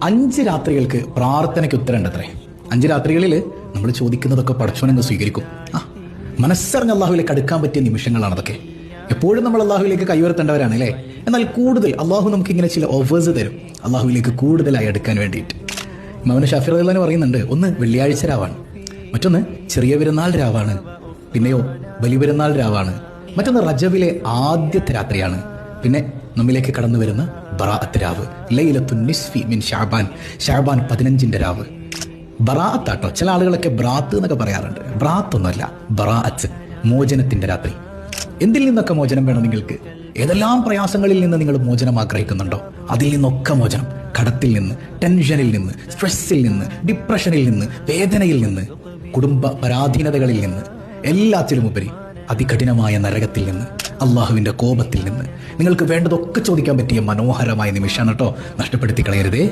5 രാത്രികൾക്ക് പ്രാർത്ഥനയ്ക്ക് ഉത്തരമുണ്ടത്രേ. 5 രാത്രികളിൽ നമ്മൾ ചോദിക്കുന്നതൊക്കെ പടച്ചോനങ്ങ് സ്വീകരിക്കും. മനസ്സറിഞ്ഞ് അള്ളാഹുവിലേക്ക് അടുക്കാൻ പറ്റിയ നിമിഷങ്ങളാണ് അതൊക്കെ. എപ്പോഴും നമ്മൾ അള്ളാഹുവിലേക്ക് കൈവരുത്തേണ്ടവരാണ് അല്ലേ. എന്നാൽ കൂടുതൽ അള്ളാഹു നമുക്ക് ഇങ്ങനെ ചില ഓഫേഴ്സ് തരും അള്ളാഹുവിലേക്ക് കൂടുതലായി അടുക്കാൻ വേണ്ടിയിട്ട്. ഇമാം ശാഫിഈ റളിയല്ലാഹു പറയുന്നുണ്ട്, ഒന്ന് വെള്ളിയാഴ്ച രാവാണ്, മറ്റൊന്ന് ചെറിയ പെരുന്നാൾ രാവാണ്, പിന്നെയോ വലിയ പെരുന്നാൾ രാവാണ്, മറ്റൊന്ന് റജബിലെ ആദ്യത്തെ രാത്രിയാണ്, പിന്നെ നമ്മിലേക്ക് കടന്നു വരുന്ന ബറാഅത്ത് രാവ്, ലൈലത്തുൻ നിസ്ഫി മിൻ ശഅബാൻ, ശഅബാൻ 15ന്റെ രാവ്. ബറാഅത്താട്ടോ. ചില ആളുകളൊക്കെ ബ്രാത്ത് എന്നൊക്കെ പറയാറുണ്ട്. ബ്രാത്തൊന്നുമല്ല, ബറാഅത്ത്, മോചനത്തിന്റെ രാത്രി. എന്തിൽ നിന്നൊക്കെ മോചനം വേണം നിങ്ങൾക്ക്? ഏതെല്ലാം പ്രയാസങ്ങളിൽ നിന്ന് നിങ്ങൾ മോചനം ആഗ്രഹിക്കുന്നുണ്ടോ അതിൽ നിന്നൊക്കെ മോചനം. കടത്തിൽ നിന്ന്, ടെൻഷനിൽ നിന്ന്, സ്ട്രെസ്സിൽ നിന്ന്, ഡിപ്രഷനിൽ നിന്ന്, വേദനയിൽ നിന്ന്, കുടുംബ പരാധീനതകളിൽ നിന്ന്, എല്ലാത്തിലുമുപരി അതികഠിനമായ നരകത്തിൽ നിന്ന്, അള്ളാഹുവിന്റെ കോപത്തിൽ നിന്ന് നിങ്ങൾക്ക് വേണ്ടതൊക്കെ ചോദിക്കാൻ പറ്റിയ മനോഹരമായ നിമിഷമാണ് കേട്ടോ. നഷ്ടപ്പെടുത്തി കളയരുതേ.